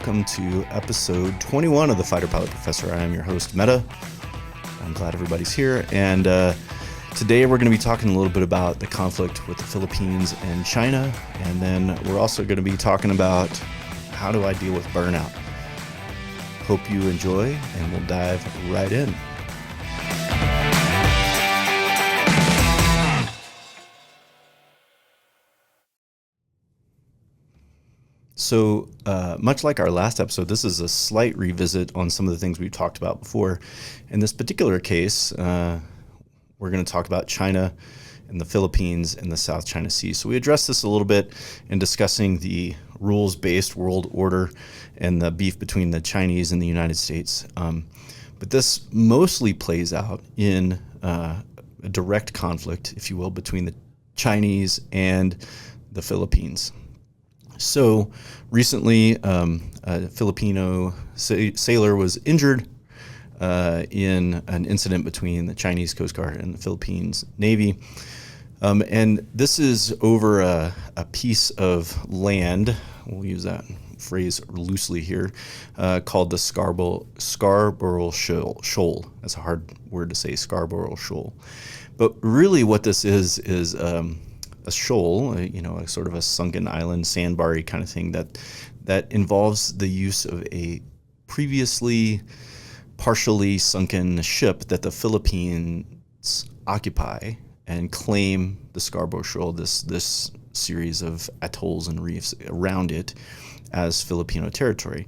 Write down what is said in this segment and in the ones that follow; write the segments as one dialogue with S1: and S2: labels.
S1: welcome to episode 21 of the Fighter Pilot Professor. I am your host, Meta. I'm glad everybody's here, and today we're going to be talking a little bit about the conflict with the Philippines and China, and then we're also going to be talking about how do I deal with burnout. Hope you enjoy, and we'll dive right in. So much like our last episode, this is a slight revisit on some of the things we've talked about before. In this particular case, we're going to talk about China and the Philippines and the South China Sea. So we addressed this a little bit in discussing the rules-based world order and the beef between the Chinese and the United States. But this mostly plays out in a direct conflict, if you will, between the Chinese and the Philippines. So recently, a Filipino sailor was injured in an incident between the Chinese Coast Guard and the Philippines Navy. And this is over a piece of land, we'll use that phrase loosely here, called the Scarborough Shoal. That's a hard word to say, Scarborough Shoal. But really what this is a shoal, a sort of a sunken island, sandbar-y kind of thing that involves the use of a previously partially sunken ship that the Philippines occupy and claim the Scarborough Shoal, this series of atolls and reefs around it, as Filipino territory.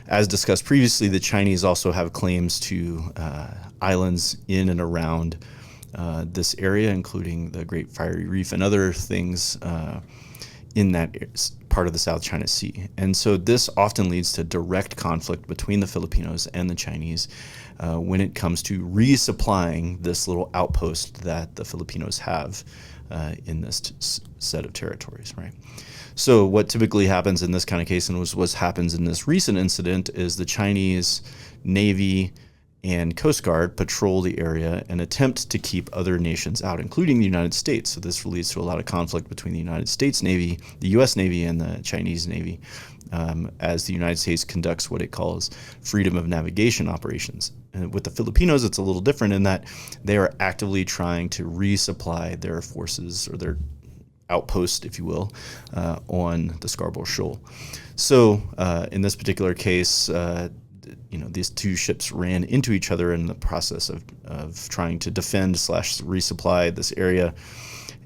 S1: As discussed previously, the Chinese also have claims to islands in and around this area, including the Great Fiery Reef and other things in that part of the South China Sea. And so this often leads to direct conflict between the Filipinos and the Chinese when it comes to resupplying this little outpost that the Filipinos have in this set of territories, right? So what typically happens in this kind of case, and what happens in this recent incident, is the Chinese Navy and Coast Guard patrol the area and attempt to keep other nations out, including the United States. So this leads to a lot of conflict between the United States Navy, the U.S. Navy, and the Chinese Navy, as the United States conducts what it calls freedom of navigation operations. And with the Filipinos, it's a little different in that they are actively trying to resupply their forces, or their outpost, if you will, on the Scarborough Shoal. So in this particular case, these two ships ran into each other in the process of trying to defend / resupply this area,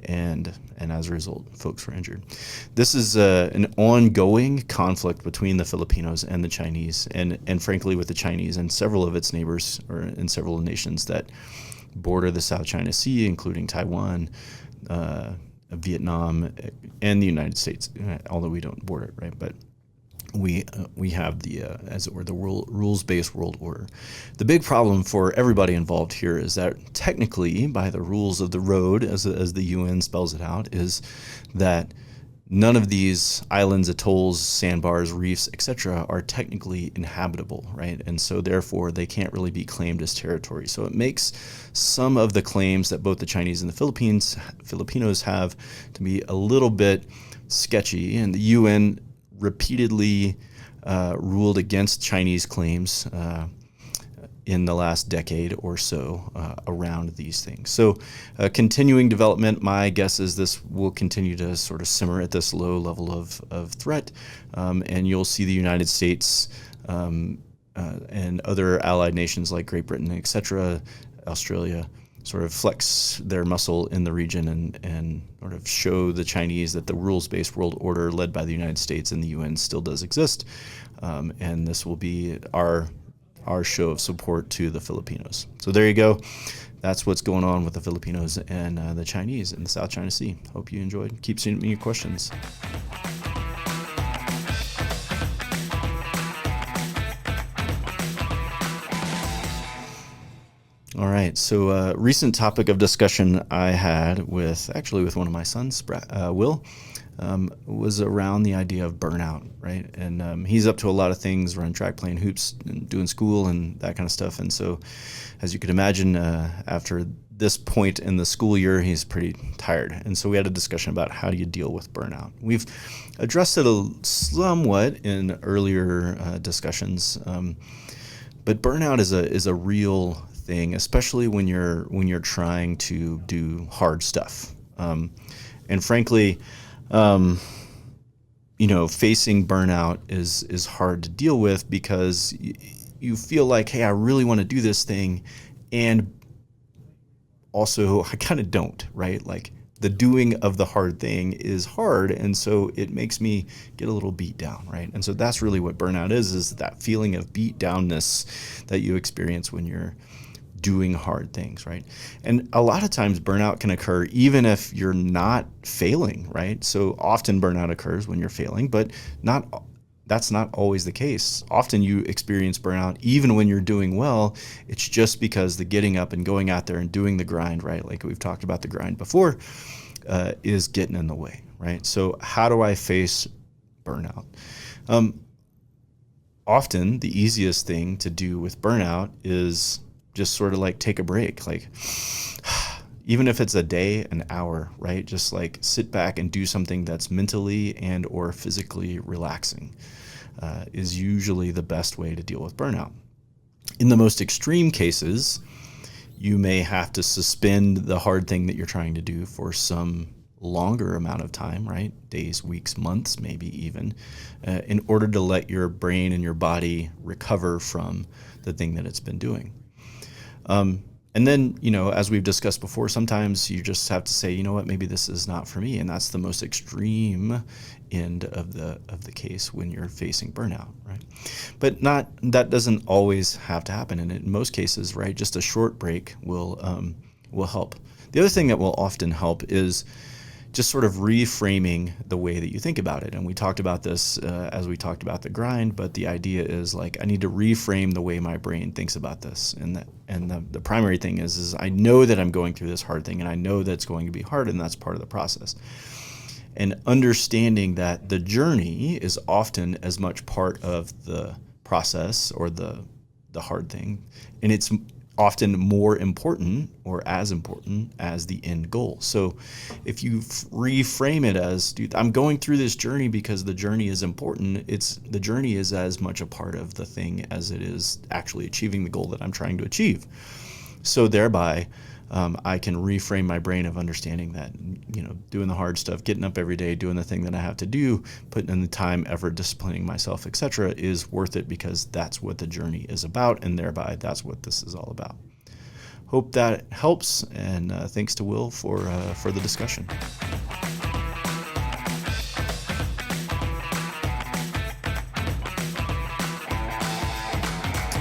S1: and as a result, folks were injured. This is an ongoing conflict between the Filipinos and the Chinese, and frankly with the Chinese and several of its neighbors, or in several nations that border the South China Sea, including Taiwan, Vietnam, and the United States, although we don't border it, right? But we have the, as it were, the rules-based world order. The big problem for everybody involved here is that technically, by the rules of the road, as the UN spells it out, is that none of these islands, atolls, sandbars, reefs, etc., are technically inhabitable, right? And so therefore, they can't really be claimed as territory. So it makes some of the claims that both the Chinese and the Filipinos have to be a little bit sketchy, and the UN repeatedly ruled against Chinese claims in the last decade or so around these things. So continuing development, my guess is this will continue to sort of simmer at this low level of threat, and you'll see the United States and other allied nations like Great Britain, etc., Australia, sort of flex their muscle in the region and sort of show the Chinese that the rules-based world order led by the United States and the UN still does exist. And this will be our show of support to the Filipinos. So there you go. That's what's going on with the Filipinos and the Chinese in the South China Sea. Hope you enjoyed. Keep sending me your questions. All right, so recent topic of discussion I had with one of my sons, Will, was around the idea of burnout, right? And he's up to a lot of things, running track, playing hoops, and doing school and that kind of stuff. And so, as you could imagine, after this point in the school year, he's pretty tired. And so we had a discussion about how do you deal with burnout. We've addressed it somewhat in earlier discussions, but burnout is a real thing, especially when you're trying to do hard stuff. And frankly, facing burnout is hard to deal with because you feel like, hey, I really want to do this thing, and also I kind of don't, right? Like the doing of the hard thing is hard, and so it makes me get a little beat down, right? And so that's really what burnout is that feeling of beat downness that you experience when you're doing hard things, right? And a lot of times burnout can occur even if you're not failing, right? So often burnout occurs when you're failing, but that's not always the case. Often you experience burnout even when you're doing well. It's just because the getting up and going out there and doing the grind, right? Like we've talked about the grind before, is getting in the way, right? So how do I face burnout? Often the easiest thing to do with burnout is just sort of like take a break. Like even if it's a day, an hour, right? Just like sit back and do something that's mentally and or physically relaxing is usually the best way to deal with burnout. In the most extreme cases, you may have to suspend the hard thing that you're trying to do for some longer amount of time, right? Days, weeks, months, maybe even, in order to let your brain and your body recover from the thing that it's been doing. And then, as we've discussed before, sometimes you just have to say, you know what, maybe this is not for me. And that's the most extreme end of the case when you're facing burnout, right? But that doesn't always have to happen. And in most cases, right, just a short break will help. The other thing that will often help is just sort of reframing the way that you think about it. And we talked about this as we talked about the grind, but the idea is like, I need to reframe the way my brain thinks about this. And the primary thing is I know that I'm going through this hard thing, and I know that it's going to be hard, and that's part of the process. And understanding that the journey is often as much part of the process or the hard thing, and it's often more important or as important as the end goal. So if you reframe it as, dude, I'm going through this journey because the journey is important, the journey is as much a part of the thing as it is actually achieving the goal that I'm trying to achieve. So thereby, I can reframe my brain of understanding that, doing the hard stuff, getting up every day, doing the thing that I have to do, putting in the time, effort, disciplining myself, etc., is worth it because that's what the journey is about, and thereby that's what this is all about. Hope that helps, and thanks to Will for the discussion.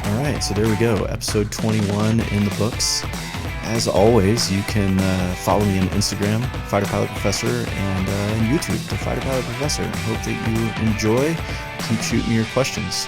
S1: All right, so there we go, episode 21 in the books. As always, you can follow me on Instagram, Fighter Pilot Professor, and YouTube, The Fighter Pilot Professor. I hope that you enjoy. Keep shooting me your questions.